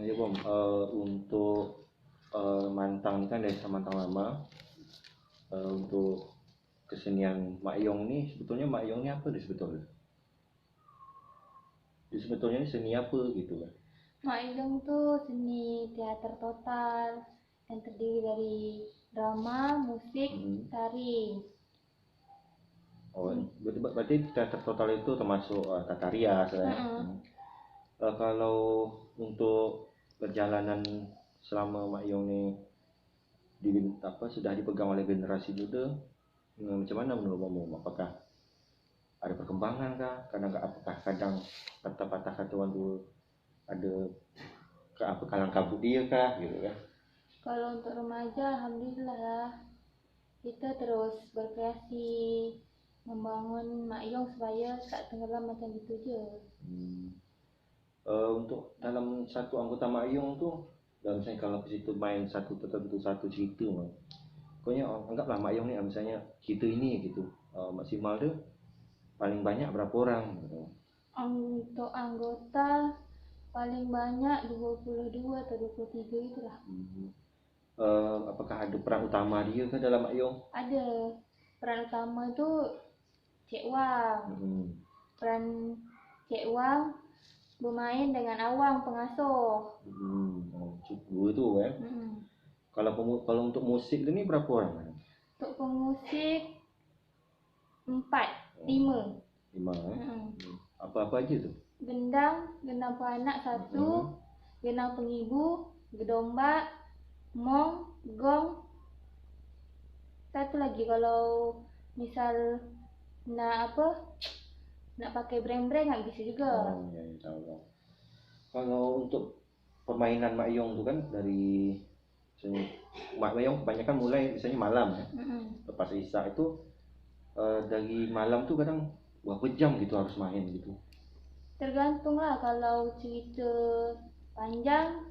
Ya Bom, untuk Mantang ini kan desa Mantang Lama. Untuk kesenian Mak Yong nih, sebetulnya Mak Yong ini apa deh sebetulnya? Jadi sebetulnya ini seni apa gitu kan? Mak Yong tuh seni teater total yang terdiri dari drama, musik, tari. Oh, berarti teater total itu termasuk tata rias ya. Kalau untuk perjalanan selama Mak Yong ini sudah dipegang oleh generasi muda, macam mana menurut kamu? Apakah ada perkembangan kah? Apakah kadang kata-kata katuan tu ada kalang kabut dia kah gitu kan? Kalau untuk remaja, alhamdulillah lah. Kita terus berkreasi membangun Mak Yong supaya tak tenggelam macam itu je. Untuk dalam satu anggota Mak Yong tu, dan misalnya kalau ke situ main satu tertentu satu cerita, pokoknya anggaplah Mak Yong ni misalnya cerita ini gitu, maksimal tu paling banyak berapa orang gitu. Untuk anggota paling banyak 22 atau 23 itulah. Apakah ada peran utama dia ke dalam Mak Yong? Ada. Peran utama tu Cik Wang. Peran Cik Wang bermain dengan Awang pengasuh. Dua tu kan. Kalau untuk musik tu ni berapa orang? Untuk pemusik 4, 5. 5 Apa-apa aja tu? Gendang peranak 1, gendang pengibu, gedombak, mong, gong. Satu lagi kalau misal nak pakai breng-breng tak bisa juga. Ya, tahu. Kalau untuk permainan Mak Yong tu kan dari Mak Yong kebanyakan mulai misalnya malam ya. Lepas Isyak itu dari malam tu kadang berapa jam gitu harus main gitu. Tergantung lah, kalau cerita panjang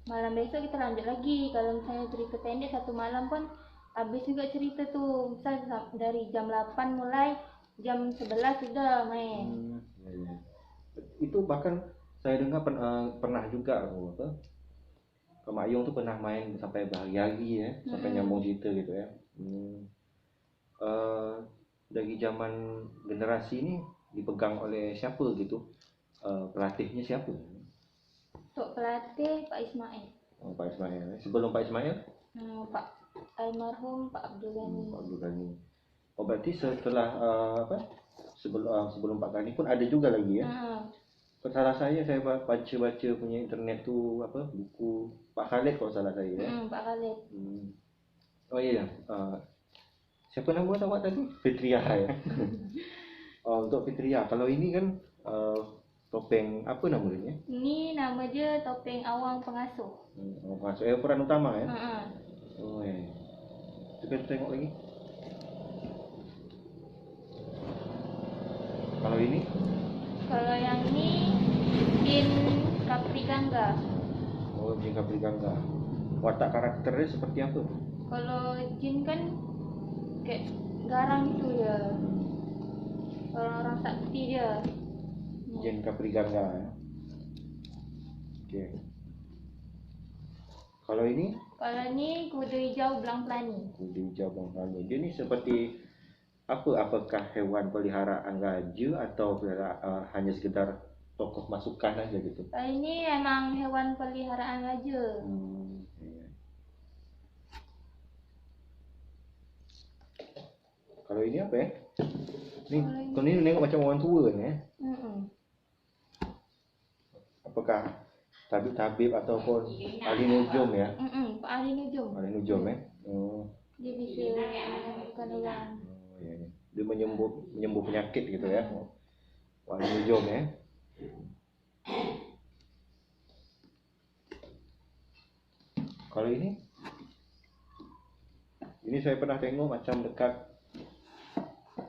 malam besok kita lanjut lagi. Kalau misalnya cerita pendek satu malam pun habis juga cerita tu. Misal dari jam 8 mulai jam 11 sudah main. Itu bahkan saya dengar pernah juga ke Mak Yong tu pernah main sampai berhari-hari ya, sampai nyambung cerita gitu ya. Dari zaman generasi ini dipegang oleh siapa gitu? Pelatihnya siapa? Untuk pelatih Pak Ismail. Pak Ismail. Sebelum Pak Ismail? Pak almarhum Pak Abdul Ghani. Pak Abdul Ghani. Oh berarti setelah sebelum Pak Ghani pun ada juga lagi ya? Salah saya baca punya internet tu buku Pak Khalid kalau salah saya ya. Pak Khalid. Oh iya. Siapa nama awak tadi? Fitria ya. Untuk Fitria. Kalau ini kan topeng apa namanya? Ini nama dia topeng Awang pengasuh. Pengasuh. Peran utama ya. Oh ya. Kita tengok lagi. Kalau ini? Kalau yang ini Jin Kaprigangga. Oh, Jin Kaprigangga. Watak karakternya seperti apa? Kalau Jin kan kayak garang tu ya. Orang-orang sakti dia. Jin Kaprigangga ya. Oke. Kalau ini? Kalau ini kuda hijau belang pelani. Kuda hijau belang pelani. Dia ni seperti apakah hewan peliharaan raja atau hanya sekedar tokoh masukan aja gitu? Ini emang hewan peliharaan raja. Kalau ini apa ya? Ini nengok macam orang tua ni ya. Apakah tabib ataupun ahli nujum ya? Pak ahli nujum. Ahli nujum ya. Dia bisa menyembuhkan orang. Dia menyembuh penyakit gitu ya. Ahli nujum ya. Kalau ini saya pernah tengok macam dekat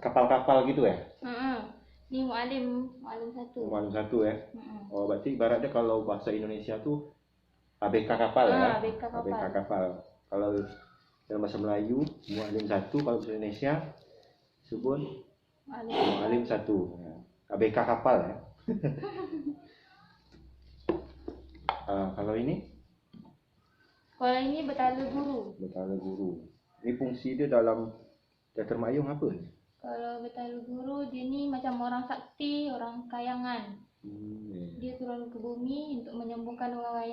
kapal-kapal gitu ya. Ini mualim satu. Mualim satu ya. Oh berarti ibaratnya kalau bahasa Indonesia tuh ABK kapal ya. ABK kapal. Kalau dalam bahasa Melayu mualim satu, kalau bahasa Indonesia sebut mualim satu. ABK kapal ya. Kalau ini Kalau ini Betala Guru. Betala Guru. Ini fungsi dia dalam teater Mak Yong apa nih? Kalau Betala Guru dia ni macam orang sakti, orang kayangan. Dia turun ke bumi untuk menyembuhkan orang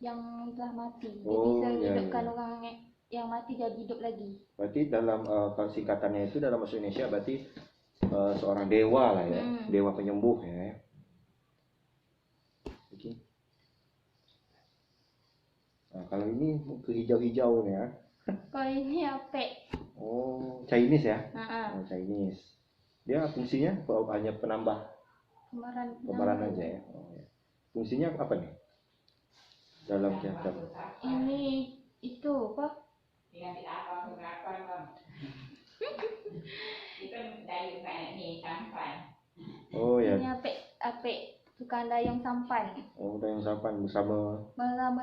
yang telah mati. Dia bisa hidupkan orang yang mati jadi hidup lagi. Berarti dalam kalau singkatannya itu dalam bahasa Indonesia berarti seorang dewa lah ya, dewa penyembuh ya. Oke. Nah, kalau ini ke hijau-hijau ya. Kalau ini apek. Oh, Chinese ya? Oh, Chinese. Dia fungsinya hanya penambah kembaran aja ya. Oh, ya. Fungsinya apa nih? Dalam teater. Ini itu apa? Oh ya. Ini apek tukang dayung sampan. Oh, dayung sampan bersama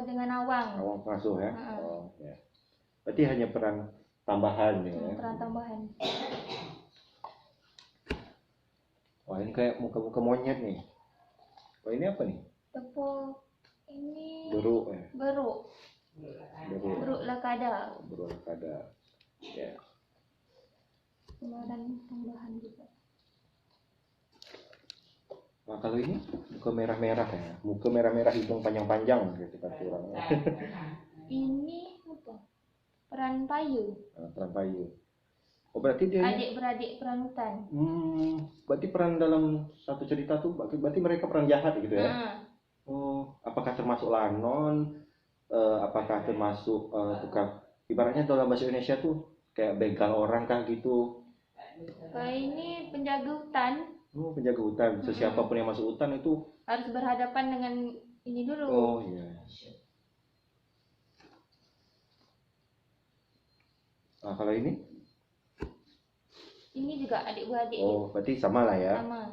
dengan Awang. Awang pengasuh ya. Oh ya. Berarti hanya peran tambahan ya. Peran tambahan. Wah, ini kayak muka-muka monyet nih. Wah, ini apa nih? Tepung ini beruk ya. Beruk lakada. Beruk lakada. Ya. Pemeran tambahan juga. Nah, kalau ini muka merah-merah ya. Muka merah-merah hidung panjang-panjang gitu kan orang. Ini apa? Peran payu. Peran payu. Oh, berarti dia adik-beradik peranutan. Berarti peran dalam satu cerita tuh berarti mereka peran jahat gitu ya. Oh, apakah termasuk lanon? Apakah termasuk tukang, ibaratnya dalam bahasa Indonesia tuh kayak begal orang kah gitu? Ini penjaga hutan. Oh, penjaga hutan. Siapapun yang masuk hutan itu harus berhadapan dengan ini dulu. Oh iya. Nah, kalau ini? Ini juga adik-beradik. Oh, berarti sama lah ya. Sama.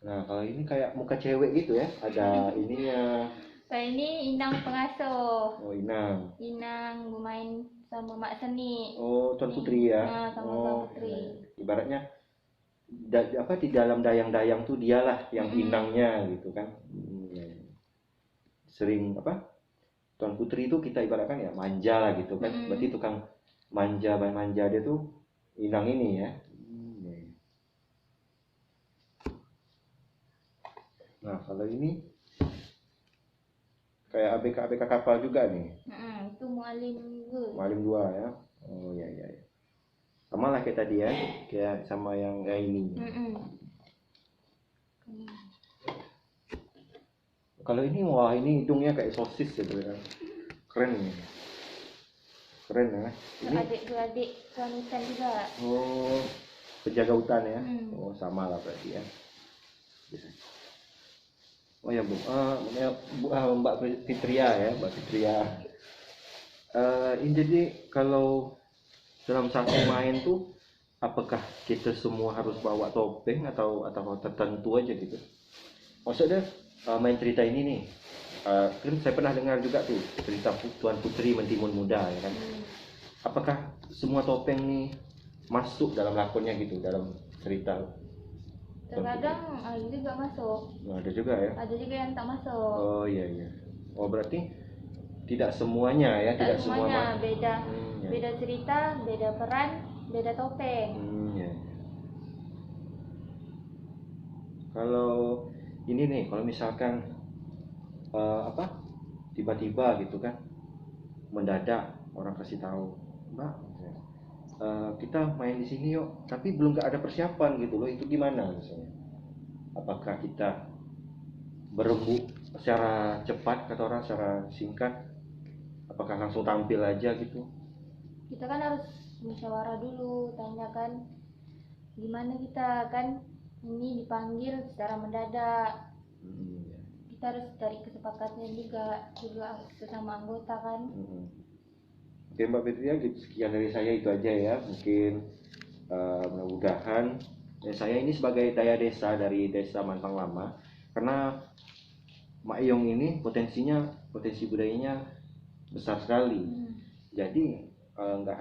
Nah, kalau ini kayak muka cewek gitu ya, ada ininya. Kalau ini Inang pengasuh. Oh, Inang. Inang bermain sama Mak Seni. Oh, Tuan Putri ya. Sama Tuan Putri. Ibaratnya di dalam dayang-dayang tuh dialah yang inangnya gitu kan. Sering Tuan Putri itu kita ibaratkan ya manja lah gitu kan. Berarti tukang manja dia tuh Inang ini ya. Nah, kalau ini kayak ABK kapal juga nih. Itu Mualim 2. Mualim 2 ya. Oh iya. Sama lah kayak tadi ya. Kayak sama yang ini. Kalau ini wah ini hidungnya kayak sosis gitu kan. Keren nih. Keren ya. Ini adik-beradik tuan hutan juga. Oh, penjaga hutan ya. Oh, sama lah berarti ya. Oh ya Bu, Mbak Fitria ya, Mbak Fitria. Ini jadi kalau dalam satu main tuh, apakah kita semua harus bawa topeng atau tertentu aja gitu? Maksudnya main cerita ini nih, kan saya pernah dengar juga tuh cerita Tuan Putri Mentimun Muda ya kan. Apakah semua topeng nih masuk dalam lakonnya gitu dalam cerita? Terkadang ada juga masuk. Ada juga ya? Ada juga yang tak masuk. Oh iya. Oh berarti tidak semuanya ya? Tidak semuanya, beda cerita, beda peran, beda topeng. Ya. Kalau ini nih, kalau misalkan tiba-tiba gitu kan, mendadak orang kasih tahu, Mbak, kita main di sini yuk, tapi belum ada persiapan gitu loh, itu gimana misalnya? Apakah kita berembuk secara cepat kata orang, secara singkat? Apakah langsung tampil aja gitu? Kita kan harus musyawarah dulu, tanyakan gimana kita kan ini dipanggil secara mendadak. Kita harus cari kesepakatan juga sesama anggota kan. Oke Mbak Fitria, sekian dari saya itu aja ya. Mungkin mudah-mudahan saya ini sebagai daya desa dari desa Mantang Lama, karena Mak Yong ini potensi budayanya besar sekali. Jadi nggak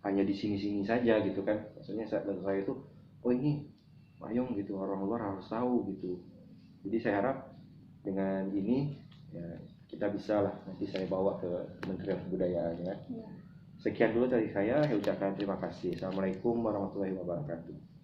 hanya di sini-sini saja gitu kan. Maksudnya saya itu oh ini Mayong gitu, orang luar harus tahu gitu. Jadi saya harap dengan ini ya kita bisa lah nanti saya bawa ke Kementerian Kebudayaan ya. Sekian dulu dari saya ucapkan terima kasih. Assalamualaikum warahmatullahi wabarakatuh.